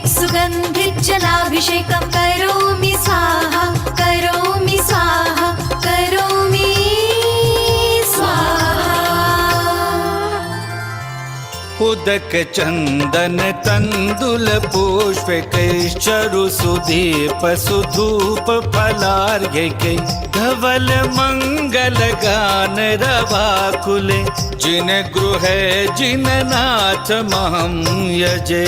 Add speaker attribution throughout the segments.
Speaker 1: सुगन्धित जलाभिषेकं करोमि स्वाहा करोमि स्वाहा करोमि
Speaker 2: उदक चंदन तंदुल पुष्प कैश्चरु सुदीप सुधूप फलार्घ्य धवल मंगल गान रवाकुले जिन गृह जिन नाथ महं यजे।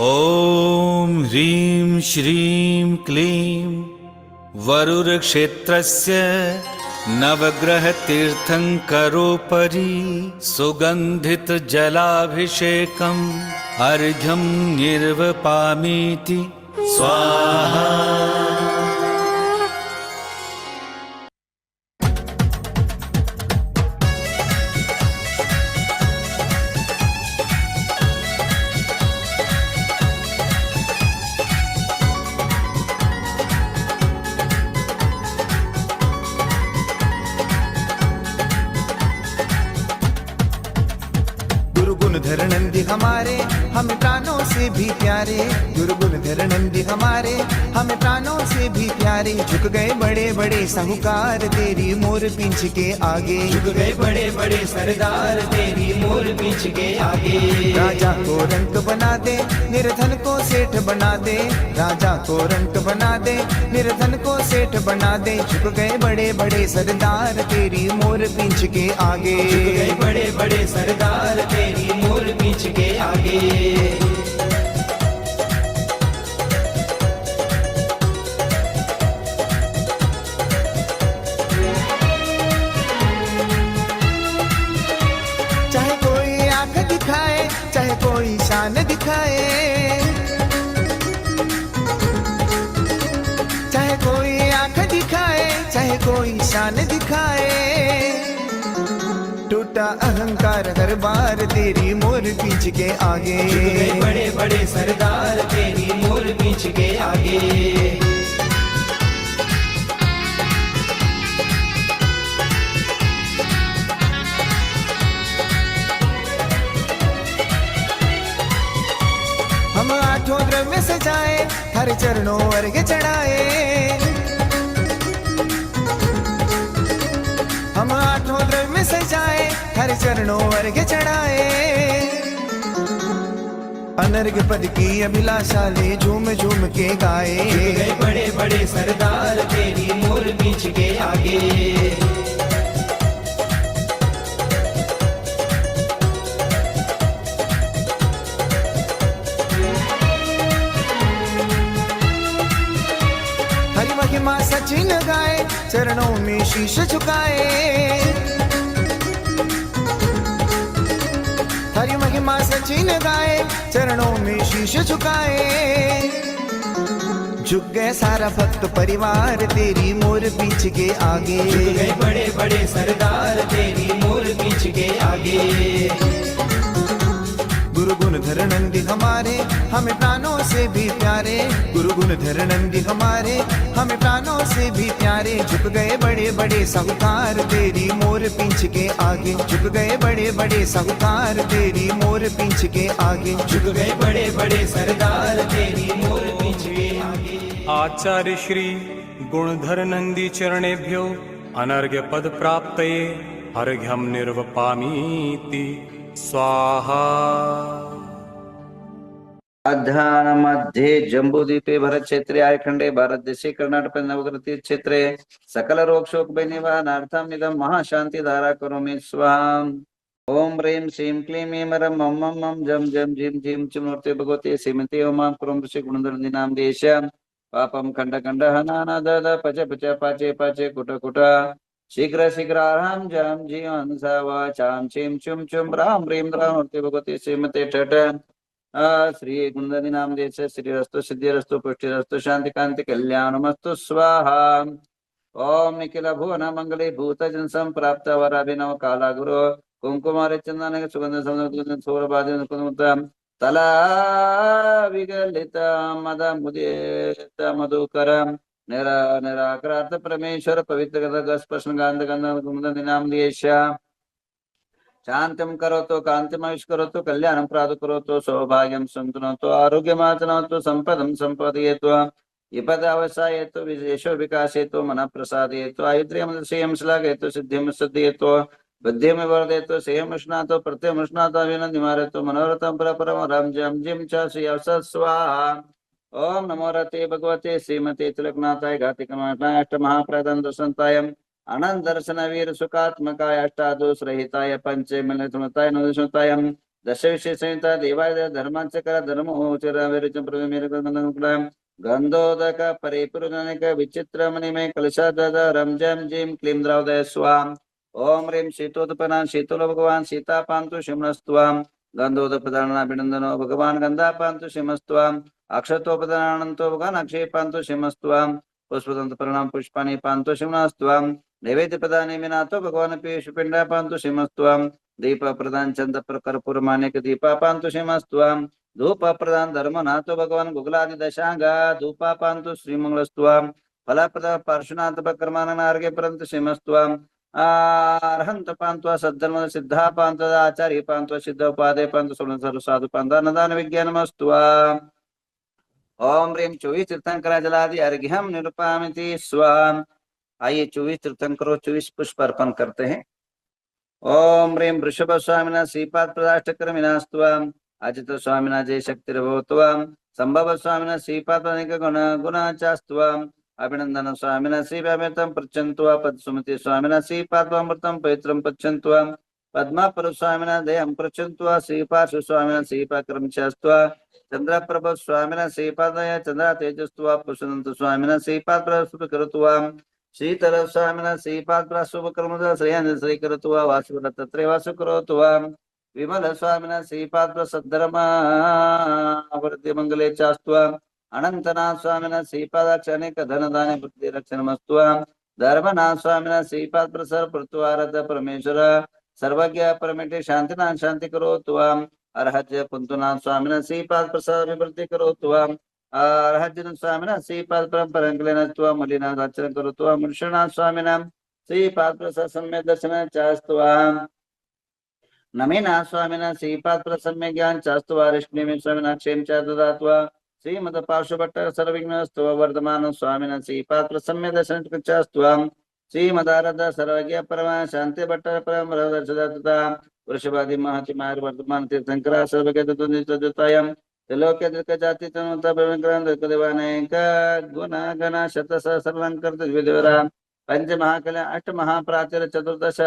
Speaker 2: ओम ह्रीं श्रीं क्लीं वरुर क्षेत्रस्य नवग्रह तीर्थंकरोपरि सुगंधित जलाभिषेकम् अर्घ्यं निर्वपामीति स्वाहा।
Speaker 3: गुरुगुणधर नंदी हमारे हमें प्राणों से भी प्यारे, गुरुगुणधर नंदी हमारे हमें प्राणों से भी प्यारे। झुक गए बड़े बड़े साहूकार तेरी मोर पींछ के आगे,
Speaker 4: झुक गए बड़े बड़े सरदार तेरी मोर पींछ के आगे।
Speaker 3: राजा को रंक बना दे निर्धन को सेठ बना दे, राजा को रंक बना दे निर्धन को सेठ बना दे। झुक गए बड़े बड़े सरदार तेरी मोर पींछ के आगे,
Speaker 4: झुक गए बड़े बड़े सरदार तेरी मोर पींछ के आगे।
Speaker 3: चाहे कोई आंख दिखाए चाहे कोई शान दिखाए, चाहे कोई आंख दिखाए चाहे कोई शान दिखाए। टूटा अहंकार हर बार तेरी मोर पींछ के आगे,
Speaker 4: झुक गए बड़े बड़े सरदार तेरी मोर पींछ के आगे।
Speaker 3: हम आठों द्रव्य सजाए हर चरणों अर्घ चढ़ाए, हम आठों द्रव्य सजाए हर चरणों अर्घ चढ़ाए। अनर्घ पद की अभिलाषा ले झूम झूम के गाए,
Speaker 4: झुक गए बड़े बड़े सरदार तेरी मोर पींछ के आगे।
Speaker 3: हरि महिमा सचिन गाए चरणों में शीश झुकाए, हरि महिमा सचिन गाए चरणों में शीश झुकाए। झुक गए सारा भक्त परिवार तेरी मोर पींछ के आगे,
Speaker 4: झुक गए बड़े बड़े सरदार तेरी मोर पींछ के आगे।
Speaker 3: गुरुगुणधर नंदी हमारे हमें प्राणों से भी प्यारे, गुरुगुणधर नंदी हमारे हमें प्राणों से भी प्यारे। झुक गए बड़े बड़े साहूकार तेरी मोर पींछ के आगे, झुक गए बड़े बड़े साहूकार तेरी मोर पींछ के आगे।
Speaker 4: झुक गए बड़े बड़े सरदार तेरी मोर पींछ के आगे।
Speaker 5: आचार्य श्री गुणधर नंदी चरणेभ्यो अनर्घ्य पद प्राप्तये अर्घ्यं निर्वपामीति स्वाहा।
Speaker 6: अध्यान मध्ये जम्बूद्वीपे भरत क्षेत्रे आयखंडे भारत देशे कर्नाटक नवग्रह क्षेत्रे सकल रोग शोक निवारणार्थम इदं महाशांति धारा करोमि स्वाहा। ओम ह्रीं श्रीं क्लीं ऐं रं मं मं मं जं जं झीं झीं च मूर्ते भगवते श्रीमते ओमां क्रों ऋषि गुणधरनाम देश पापम खंड खंड हनाना दद पच पच पाचे पाचे कुट कुट शीघ्र शीघ्र राम जम जीवन सवा चाम चिम चुम चुम राम ह्रीं राम मूर्ते भगवते श्रीमते ठठ श्री गुणधरी नाम देश श्रीरस्तु सिद्धिरस्तु पुष्टिरस्तु शांति कांति कल्याणमस्तु स्वाहा। ओम निखिल भुवन मंगले भूत जन संप्राप्त वराभिनव काला गुरु कुंकुमारे चंदन सुगंध सौंदर्य सौरभादि तला विगलित मद मुदित मधुकर निराकरार्थ परमेश्वर पवित्र स्पर्शन गांध गंध गुणधरी नाम देश शांतिं करोतु कान्तिमविष् करोतु कल्याणं प्रातु करोतु सौभाग्यं सन्तुनोतु आरोग्यमातनोतु सम्पदं सम्पादयतु विपदावसायतु विशेषो विकासयतु मनः प्रसादयतु आयुद्र्यं श्लाघयतु सिद्धिं सिद्धयतु बुद्धिं वर्धयतु सेयमुष्णातु प्रत्यमुष्णातु अभिनन्दिमारतु मनोरथं परपरं राम जम जिम च श्री स्वाहा ओम नमो रते भगवते श्रीमते तिलकनाथाय घातिकनाथाय अष्टमहाप्रदं दर्शनताय अनंत दर्शन वीर सुखात्मकाय अष्टादोष रहिताय पंचे मिलताय नवदशताय दश विशेष संहिता देवाय धर्मांचकर धर्मोचर विरचन प्रमेय गंधोदक परिपूर्णनिक विचित्र मणिमय कलशादद रम जम जिम क्लीं द्रौदय स्वाम ओम ह्रीं शीतोत्पन्ना शीतलो भगवान सीता पांतु शिमस्तवाम गंधोदपदानाभिनंदनो भगवान गंधा पांतु शिमस्तवाम अक्षतोपदानंतो भगवान अक्षय पांतु शिमस्तवाम पुष्पदंत प्रणाम पुष्पाणि पांतु शिमस्तवाम नैवेद्य प्रदान मिनातो भगवान पीयूष पिंडा पांतु शिमस्तवाम दीप प्रदान चंद कर्पूर मानिक दीपा पांतु शिमस्तवाम धूप प्रदान धर्म नातो भगवान गुगलादि दशांगा धूपा पांतु श्रीमंगलस्तवाम फल प्रदा पार्श्वनाथ कर्मान नार्गे परंत शिमस्तवाम अर्हंत पांत्वा सद्धर्म सिद्धा पांत आचार्य पांत्वा सिद्ध उपादे पांत सर्व साधु पांत नदान विज्ञानमस्तुवाम ओम ह्रीं 24 तीर्थंकर जलादि अर्घ्यम निरूपामिति स्वाम। आइए 24 तीर्थंकरों 24 पुष्प अर्पण करते हैं। ओम ह्रीं वृषभ स्वामिना श्रीपाद प्रदाष्टक्रमिनास्त्वाम अजित स्वामिना जय शक्तिर्भवत्वाम संभव स्वामिना श्रीपाद गुण गुणाचास्त्वाम अभिनंदन स्वामिना श्रीव्यामृतं पृच्छन्त्वा पद्सुमति स्वामिना श्रीपादमृतं पवित्रं पृच्छन्त्वा पद्मापर स्वामिना दयं पृच्छन्त्वा श्रीपार्श्व स्वामिना श्रीपाक्रमचास्त्वा चंद्रप्रभ स्वामिना श्रीपादय चंद्र तेजस्त्वा पुष्पदंत स्वामिना श्रीपाद प्रस्तुत करत्वाम शीतल स्वामिना श्रीपाद प्रस्तुत कर्मदा श्रेयन श्री करत्वा वासुर तत्रे वासु करत्वाम विमल स्वामिना श्रीपाद प्रसद्धर्म अवर्ध्य मंगले चास्त्वा अनंतनाथ स्वामिना श्रीपादाक्ष अनेक धन दाने बुद्धि रक्षणमस्त्वाम धर्मनाथ स्वामिना श्रीपाद प्रसर प्रत्वारद परमेश्वर सर्वज्ञ परमेटे शांतिनाथ शांति करोत्वाम अर्हज्य पुंतुनाथ स्वामिना श्रीपाद प्रसाद विवृत्ति करोत्वाम अर्हज्य स्वामिना श्रीपाद परंपरंकलेनत्वा मलिनाथ आचरण करोत्वाम मुनिषनाथ स्वामिना श्रीपाद प्रसाद सम्यक दर्शन चास्त्वाम नमेनाथ स्वामिना श्रीपाद प्रसम्य ज्ञान चास्त्वा ऋष्णिमे स्वामिना क्षेम च ददात्वा श्रीमद पार्श्वभट्ट सर्वविघ्नस्तव वर्धमान स्वामिना श्रीपाद प्रसम्य दर्शन चास्त्वाम श्रीमदारद सर्वज्ञ परमा शांति भट्ट परम रदर्शदत्ता वृषभादि महति मार वर्तमान तीर्थंकरा सर्वज्ञ तत्वनिष्ठतायं त्रिलोक्य दृक जाति तनुता प्रविग्रहं दृकदेवानेक गुण गण शत सहस्रलंकृत द्विदेवरा पंच महाकल्या अष्ट महाप्राचीर चतुर्दश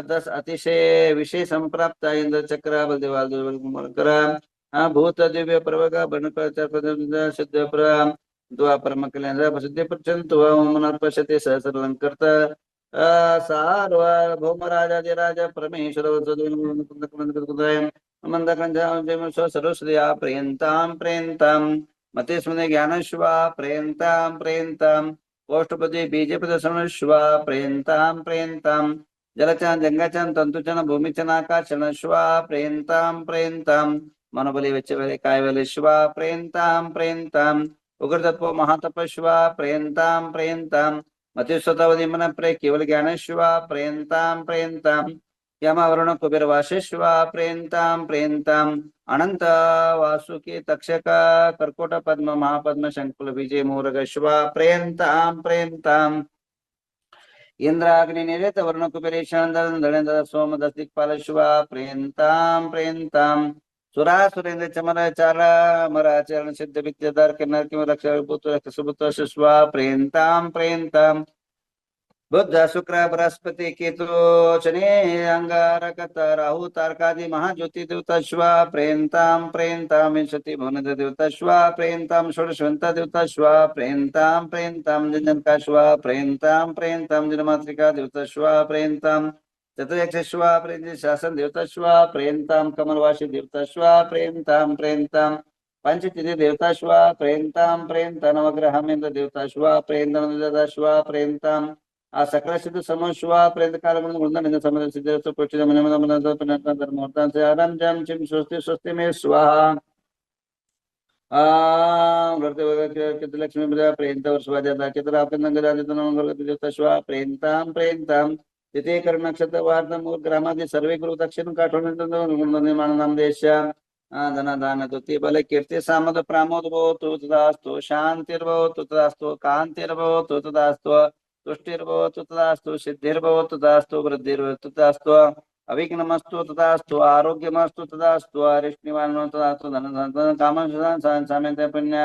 Speaker 6: 10 अतिशय विशेष संप्राप्त इंद्र चक्र बलदेवाल दुर्बल भूत दिव्य प्रवगा बनकर सिद्ध प्रम द्वापर कल्याण प्रसिद्धि प्रचंतु मनर्पश्यते सहस्रलंकृत सार्वभौम राजाधिराज परमेश्वर सर्वश्रिया प्रियंतां प्रियंतां मते स्मृति ज्ञानश्वा प्रियंतां प्रियंतां कोष्ठपति बीजपद श्वा प्रियंतां प्रियंतां जलचान जंगाचान तंतुचन भूमिचन आकाशन श्वा प्रियंतां प्रियंतां मनोबली वेच्चबले कायबले श्वा प्रियंतां प्रियंतां उग्रतत्व महातपश्वा प्रियंतां प्रियंतां मतिस्वतावधि मन प्रे केवल ज्ञानश्वा प्रियंतां प्रियंतां यमवरुण कुबेर वाशेश्वा प्रियंतां प्रियंतां अनंत वासुकी तक्षक कर्कोट पद्म महापद्म शंकुल विजय मूरगश्वा प्रियंतां प्रियंतां इंद्राग्नि निरेत वरुण कुबेरेशान दलेन्द्र सोम दस्तिकपालश्वा प्रियंतां प्रियंतां सुरा सुरेंद्र चमर चारा मराचरण सिद्ध विद्याधर किन्नर किम रक्षा पुत्र सुपुत्र शिश्वा प्रियंतां प्रियंतां बुद्ध शुक्र बृहस्पति केतु शनि अंगारक राहु तारकादि महाज्योति देवताश्वा प्रियंतां प्रियंतां विंशति भुवन देवताश्वा प्रियंतां षोडशवंत देवताश्वा प्रियंतां प्रियंतां जनकाश्वा प्रियंतां प्रियंतां जनमातृका देवताश्वा प्रियंतां चतुर्यक्षश्वा प्रियंतां शासन देवताश्वा प्रियंतां कमलवासी देवताश्वा प्रियंतां प्रियंतां पंचतिथि देवताश्वा प्रियंतां प्रियंतां नवग्रहमेन्द्र देवताश्वा प्रियंतां देवताश्वा प्रियंतां सकल सिद्ध समश्वा प्रेंत काल गुणन समझ सिद्ध पुष्टि मन मन मन धर्मोर्तां से आराम जम चिम स्वस्ति स्वस्ति में स्वाहा कित लक्ष्मी प्रजा प्रेंत वर्षवाजा कित रापन गजादित नमः देवता श्वा प्रेंतां प्रेंतां तिथे कर्ण नक्षत्र वार्धमूर ग्रामादि सर्वे गुरु दक्षिण काठोनिर्माण देश धन दान तुति बल कीर्ति सामद प्रामोद भवतु तदास्तु शांतिर्भवतु तदास्तु कांतिर्भवतु तदास्तु तुष्टिर्भवतु तदास्तु सिद्धिर्भवतु तदास्तु वृद्धिर्भवतु तदास्तु अविघ्नमस्तु तदास्तु आरोग्यमस्तु तदास्तु अरिष्निवारणो तदास्तु धन कामं साम्यन्ते पुण्य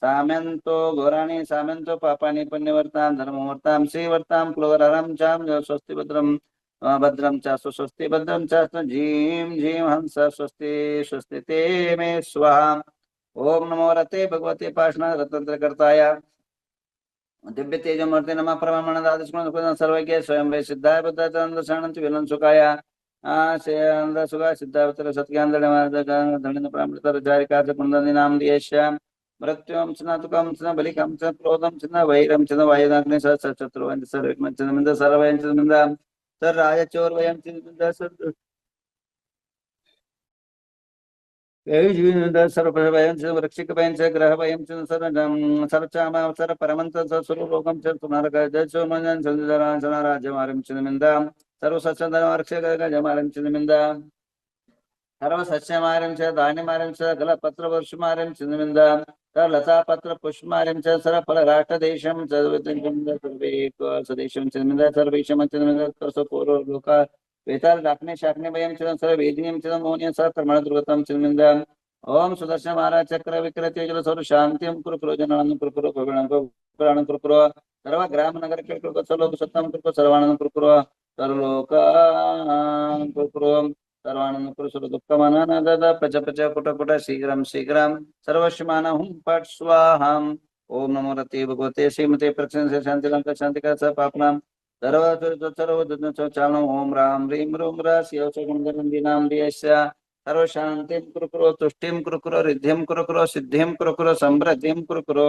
Speaker 6: साम्यन्तो घोराणि साम्यन्तो पापानि पुण्यवर्तां धर्मवर्तां श्रीवर्तां कुलवरहं चां स्वस्ति भद्रं च स्वस्ति भद्रं च झीं झीं हंस स्वस्ति स्वस्ति ते मे स्वाहा। ओम नमो रते भगवते पाषाण रत्नत्रयकर्ताय दिव्य तेजमूर्ति नमः परमाणु दादृश्म सर्वज्ञ स्वयं वे सिद्धाय बुद्धानंद शरणं विलन सुखाय आनंद सुखाय सिद्धावतर सत्यानंद प्रामृतर जारिका कुंदनी नाम दियेश्य मृत्युम स्नातुकम स्न बलिकम च क्रोधम च वैरम च वायुदाग्नि शत्रुवं सर्वज्ञ च मिंद सर्वयं च मिंद सर राज चोर वयं च मिंद सर सर्वभयं च वृक्षिकभयं च ग्रहभयं च सर्वचाम सर परमंत स्वरूपम च पुनर्गजो मनन चंद्रराजन राज्यमारं च मिंद सर्व सच्चंदन रक्षक जमारं च मिंद सर्व सस्यमारं च धान्यमारं च गलपत्र वर्षमारं च मिंद सर लता पत्र पुष्पमारं च सर फल राष्ट्र देशं च सर्वे स्वदेशं च मिंद सर्वेशं च मिंद सर्वपूर्व लोका वेताल राखने शाखने भयं च सर्व वेदिनीं च मोनियं स कर्मण दुर्गतं च मिंद ओम सुदर्शन महाराज चक्र विक्रय तेजल सर्व शांतिं कुरु जननं कुरु प्राणं कुरु सर्व ग्राम नगर के कुरु सर्व सत्तं कुरु सर्वानंद कुरु सर्वलोक कुरु सर्वानंद कुरु सर्व दुःखमानन दद पच पच पुट पुट शीघ्रं शीघ्रं सर्वस्यमानं पट स्वाहां। ओम नमो रते भगवते श्रीमते प्रक्षण से शांति का स पापनाम सर्व चारणं ओम राम ह्रीं रूम र शिव च गुणगणन्दी नाम दियस्य सर्व शांतिं कुरु तुष्टिं कुरु रिद्धिं कुरु सिद्धिं कुरु समृद्धिं कुरु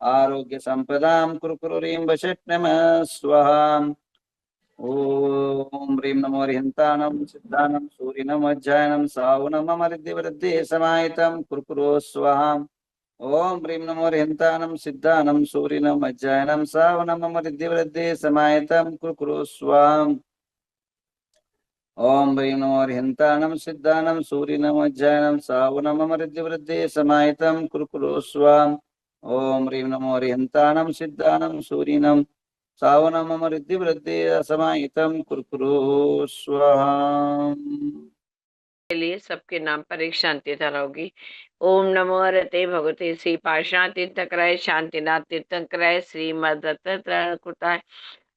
Speaker 6: आरोग्य संपदां कुरु ह्रीं वशट् नमः स्वाहा। ओम ह्रीं नमो हरिहन्तानं सिद्धानं सूरिनं वज्रायनं सावनं मम रिद्धिवृद्धि समाहितं कुरु स्वाहा। ओम ह्रीं नमो हरिहन्तानं सिद्धानं सूरिनं वज्रायनं सावनं मम रिद्धिवृद्धि समाहितं कुरु स्वाहा। ओम ह्रीं नमो हरिहन्तानं सिद्धानं सूरिनं वज्रायनं सावनं मम रिद्धिवृद्धि समाहितं कुरु स्वाहा। ओम ह्रीं नमो हरिहन्तानं सिद्धानं सूरिनं सावनं मम रिद्धिवृद्धि समाहितं कुरु स्वाहा।
Speaker 7: के लिए सबके नाम पर एक शांति धारा होगी। ओम नमो रते भगवते श्री पाषाण तीर्थंकराय शांतिनाथ तीर्थंकराय श्री मदत्ताय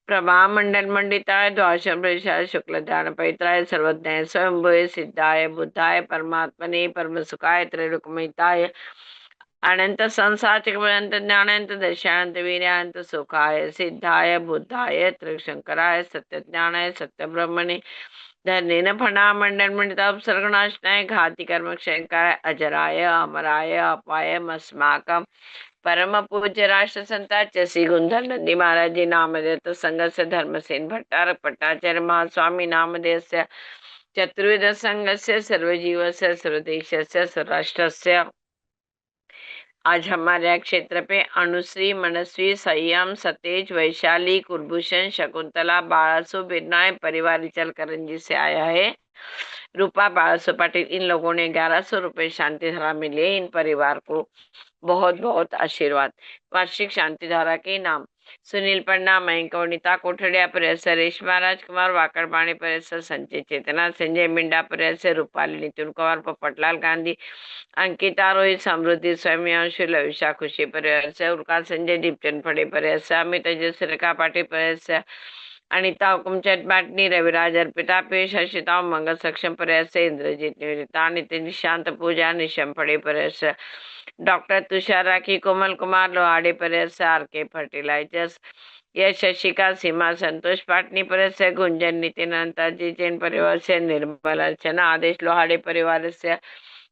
Speaker 7: प्रभा मंडल मंडिताय द्वादशम प्रसाद शुक्ल ध्यान पवित्राय सर्वज्ञाय स्वयंभुवे सिद्धाय बुद्धाय परमात्मने परम सुखाय त्रैलोक्यमयताय अनंत संसार चक्रवंत ज्ञानंत दशानंत वीर्यानंत सुखाय सिद्धाय बुद्धाय त्रिशंकराय सत्य ज्ञानाय सत्य ब्रह्मणे धन्येन फणा मंडल मंडिता उपसर्गनाशनाय घाति कर्म क्षयकाय अजराय अमराय अपाय अस्माकं परम पूज्य राष्ट्र संताच श्री गुंधर नंदी महाराज जी नामधेय संघ से धर्मसेन भट्टार पट्टाचार्य महास्वामी नामधेय चतुर्विध संघ से सर्वजीव से सर्वदेश से सर्वराष्ट्र। आज हमारे क्षेत्र पे अनुश्री मनस्वी संयम सतेज वैशाली कुलभूषण शकुंतला बाळासु बिरनाय परिवार चलकरंजी से आया है। रूपा बाळासु पाटिल इन लोगों ने 1100 रुपए शांति धारा मिले। इन परिवार को बहुत बहुत आशीर्वाद। वार्षिक शांति धारा के नाम सुनील पन्ना मयंकवनिता कोठड़िया परिसर रेशमा राजकुमार वाकड़बाणी परिसर संजय चेतना संजय मिंडा परिसर रूपाली नितिन कुमार पोपटलाल गांधी अंकिता रोहित समृद्धि स्वयं लविशा खुशी परिवार से उनका संजय दीपचंद फड़े परिसर अमित जसरेखा पाटिल परिसर अनिता हुकुमचंद बाटनी रविराज अर्पिता पेश हर्षिता मंगल सक्षम परिसर इंद्रजीत निवेदिता नितिन निशांत पूजा निशम फड़े परिसर डॉक्टर तुषार राखी कोमल कुमार लोहाड़े परिसर आर के फर्टिलाइजर्स यश शशिका सीमा संतोष पाटनी परिसर गुंजन नितिन अंताजी जैन परिवार से निर्मल अर्चना आदेश लोहाड़े परिवार से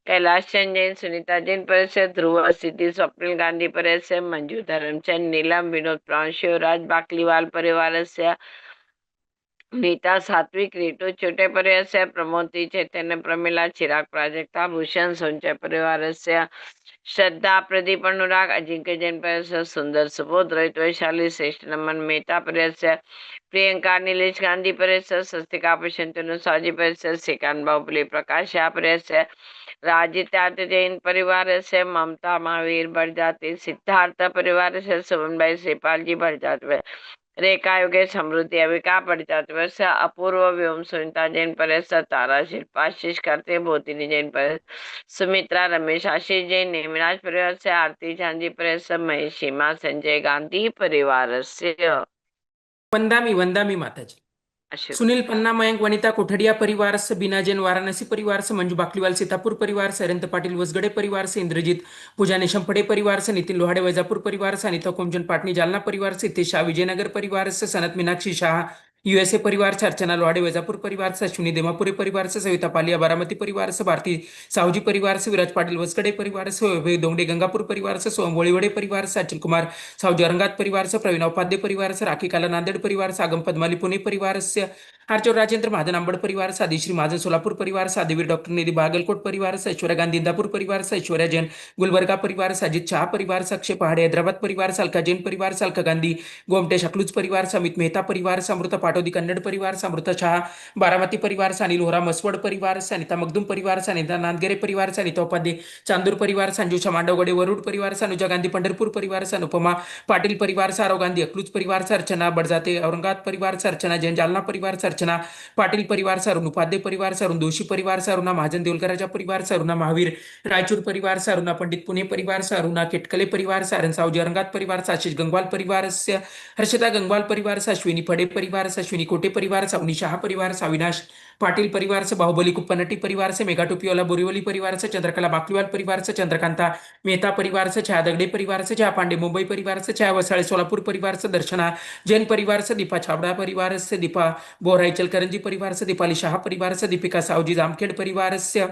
Speaker 7: कैलाश चंद जैन सुनीता जैन परिसर ध्रुव सिद्धि स्वप्निल गांधी परिसर मंजू धर्मचंद नीलम विनोद प्रांशु राज बाकलीवाल परिवार से नीता सात्विक ऋतु छोटे परिवारस्य प्रमोदी चैतन्य प्रमिला चिराग प्राजक्ता भूषण संचय परिवारस्य श्रद्धा प्रदीप अनुराग अजिंक्य जैन परिवारस्य सुंदर सुबोध रोहित वैशाली श्रेष्ठ नमन मेहता परिवारस्य प्रियंका नीलेश गांधी परिवारस्य स्वस्तिका प्रशांतनु साजी परिवारस्य श्रीकांत बाहुबली प्रकाश या परिवारस्य राजित्यादि जैन परिवारस्य ममता महावीर बड़जाती सिद्धार्थ परिवारस्य सुमनबाई श्रीपाल जी बड़जात रेखा योगेश समृद्धि अविका परिचात अपूर्व व्योम सुनीता जैन परेश तारा शिल्पा आशीष करते भोतिनी जैन परेश सुमित्रा रमेश आशीष जैन नेमिराज परिवार से आरती झांझी परेश महेश सीमा संजय गांधी परिवार से
Speaker 8: वंदामी माताजी सुनील पन्ना मयंक वनिता कोठडिया परिवार से बीना जैन वाराणसी परिवार से मंजू बाकलीवाल सीतापुर परिवार से अरंत पाटिल वसगड़े परिवार से इंद्रजीत पूजा निशंपड़े परिवार से नितिन लोहाड़े वैजापुर परिवार से अनिता कोमजन पाटनी जालना परिवार से हितेश शाह विजयनगर परिवार से सनत मीनाक्षी शाह यूएसए परिवार से अर्चना लोहाड़े वैजापुर परिवार से अश्विनी देमापुरे परिवार से सविता पालिया बारामती परिवार से भारती साहूजी परिवार से विराज पाटिल वसगड़े परिवार से वैभव दोंगडे गंगापुर परिवार से सोम वोळीवडे परिवार से अचल कुमार साहूजी औरंगाबाद परिवार से प्रवीण उपाध्याय परिवार से राखी काला नांदेड़ परिवार से आगम पद्माली पुणे परिवार से आर्चौर राजेंद्र महाजन अंबड़ परिवार से आदिश्री महाजन सोलापुर परिवार से आदिवीर डॉक्टर निधि बागलकोट परिवार से ऐश्वर्या गांधी इंदापुर परिवार से ऐश्वर्या जैन गुलबर्गा परिवार से अजित शाह परिवार से अक्षय पहाड़े हैदराबाद परिवार से अलका जैन परिवार से अलका गांधी गोमटेश अकलूज परिवार से अमित मेहता परिवार से अमृता पाटोदी कन्नड़ परिवार से अमृता शाह बारामती परिवार से अनिल होरा मसवड़ परिवार से अनिता मखदूम परिवार से अनिता नांदगेरे परिवार से अनिता उपाध्याय चांदूर परिवार से अंजुषा मांडवगड़े वरुड परिवार से अनुजा गांधी पंढरपुर परिवार से अनुपमा पाटिल परिवार से आरव गांधी अकलूज परिवार से अर्चना बड़जाते औरंगाबाद परिवार से अर्चना जैन जालना परिवार से अर्चना पाटिल परिवार से अरुण उपाध्याय परिवार से अरुण दोषी परिवार से अरुणा महाजन देवलकराजा परिवार से अरुणा महावीर रायचूर परिवार से अरुणा पंडित पुणे परिवार से अरुणा केटकले परिवार से अरन साहूजी औरंगाबाद परिवार से आशीष गंगवाल परिवार से हर्षिता गंगवाल परिवार से अश्विनी फड़े परिवार से अश्विनी कोटे परिवार से अवनी शाह परिवार से अविनाश पाटिल परिवार से बाहुबली कुप्पनट्टी परिवार से मेगा टोपीवाला बोरीवली परिवार से चंद्रकला बाकलीवाल परिवार से चंद्रकांता मेहता परिवार से छाया दगड़े परिवार से छाया पांडे मुंबई परिवार से छाया वसाड़े सोलापुर परिवार से दर्शना जैन परिवार से दीपा छाबड़ा परिवार से दीपा बोराई चलकरंजी परिवार से दीपाली शाह परिवार से दीपिका साहूजी जामखेड़ परिवार से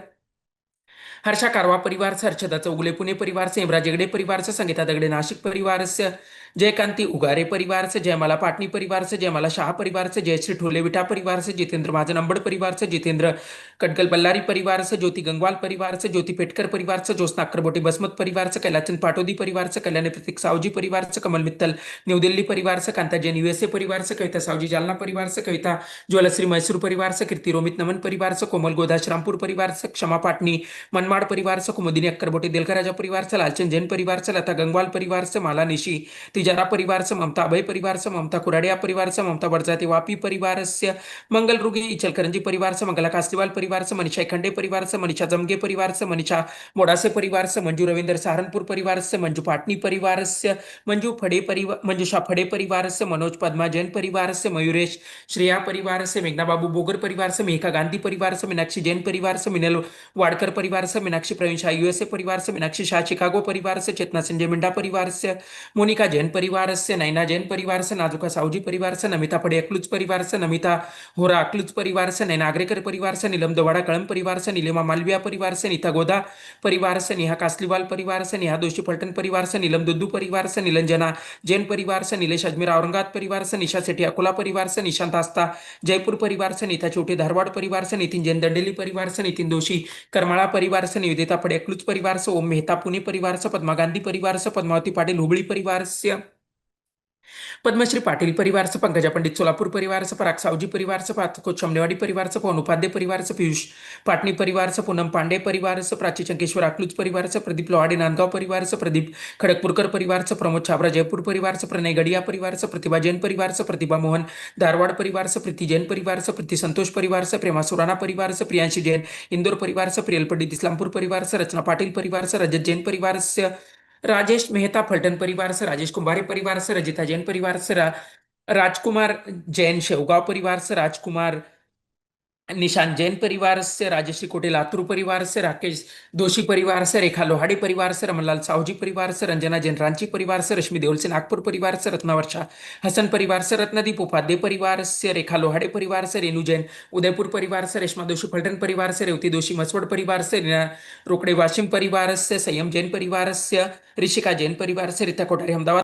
Speaker 8: हर्षा कारवा परिवार से हर्षदा चौगुले पुणे परिवार से हेमराज हेगड़े परिवार से संगीता दगड़े नासिक परिवार से जयकांति उगारे परिवार से जयमाला पाटनी परिवार से जयमाला शाह परिवार से जयश्री ठोले विठा परिवार से जितेंद्र महाजन अंबड़ परिवार से जितेंद्र कटगल बल्लारी परिवार से ज्योति गंगवाल परिवार से ज्योति पेटकर परिवार से ज्योत्सना अक्करबोटी बसमत परिवार से कैलाचंद पाटोदी परिवार से कल्याणी प्रतीक साहूजी परिवार से कमल मित्तल न्यू दिल्ली परिवार से कांता जैन यूएसए परिवार से कविता साहूजी जालना परिवार से कविता ज्वालाश्री मैसूर परिवार से कीर्ति रोमित नमन परिवार से कोमल गोदास रामपुर परिवार से क्षमा पाटनी मनमाड़ परिवार से कुमुदिनी अक्करबोटी दिलखराजा परिवार से लालचंद जैन परिवार से लता गंगवाल परिवार से माला निशी तिजारा परिवार से ममता अभय परिवार से ममता कुराड़िया परिवार से ममता बड़जाती वापी परिवार से मंगल रुगी इचलकरंजी परिवार से मंगला कास्तीवाल परिवार से मनीषा खंडे परिवार से मनीषा जमगे परिवार से मनीषा मोड़ासे परिवार से मंजू रविंद्र सहारनपुर परिवार से मंजू पाटनी परिवार से मंजू फड़े परिवार मंजूषा फड़े परिवार से मनोज पद्मा जैन परिवार से मयूरेश श्रेया परिवार से मेघना बाबू बोगर परिवार से मेघा गांधी परिवार से मीनाक्षी जैन परिवार से मिनल वाड़कर परिवार से मीनाक्षी प्रवीण शाह यूएसए परिवार से मीनाक्षी शाह शिकागो परिवार से चेतना संजय मिंडा परिवार से मोनिका जैन परिवार से नैना जैन परिवार से नाजुका साहूजी परिवार से नमिता पड़े अकलूज परिवार से नमिता होरा अकलूज परिवार से नैना आग्रेकर परिवार से नीलम दवाड़ा कलम परिवार से नीलिमा मालविया परिवार से नीता गोदा परिवार से नेहा कासलीवाल परिवार से नेहा दोषी पलटन परिवार से नीलम दुद्दू परिवार से नीलंजना जैन परिवार से नीलेश अजमेर औरंगाबाद परिवार से निशा सेठी अकोला परिवार से निशांत आस्था जयपुर परिवार से नीता चोटे धारवाड़ परिवार से नितिन जैन दंडेली परिवार से नितिन दोषी करमाड़ा परिवार से निवेदिता पड़े अकलूज परिवार से ओम मेहता पुणे परिवार से पद्मा गांधी परिवार से पद्मावती पाटिल हुबली परिवार से पद्मश्री पाटिल परिवार से पंकजा पंडित सोलापुर परिवार से पराग साहूजी परिवार से पाथको चमनेवाड़ी परिवार से पवन उपाध्याय परिवार से पीयूष पाटनी परिवार से पूनम पांडे परिवार से प्राची चंकेश्वर अकलूज परिवार से प्रदीप लोहाड़े नांदगांव परिवार से प्रदीप खड़गपुरकर परिवार से प्रमोद छाबरा जयपुर परिवार से प्रणय गड़िया परिवार से प्रतिभा जैन परिवार से प्रतिभा मोहन धारवाड़ परिवार से प्रीति जैन परिवार से प्रीति संतोष परिवार से प्रेमा सुराना परिवार से प्रियांशी जैन इंदौर परिवार से प्रियल पंडित इस्लामपुर परिवार से रचना पाटिल परिवार से रजत जैन परिवार से राजेश मेहता फलटन परिवार से राजेश कुंभारे परिवार से रजिता जैन परिवार से राजकुमार जैन शेवगांव परिवार से राजकुमार निशांत जैन परिवार से राजश्री कोटे लातूर परिवार से राकेश दोषी परिवार से रेखा लोहाड़ी परिवार से रमनलाल साहूजी परिवार से रंजना जैन रांची परिवार से रश्मि देओल से नागपुर परिवार से रत्नावर्षा हसन परिवार से रत्नदीप उपाध्याय परिवार से रेखा लोहाड़े परिवार से रेणु जैन उदयपुर परिवार से रेशमा दोषी फलटन परिवार से रेवती दोषी मसवड़ परिवार से रीना रोकड़े वाशिम परिवार से संयम जैन परिवार से ऋषिका जैन परिवार से रीता कोठारी अहमदाबाद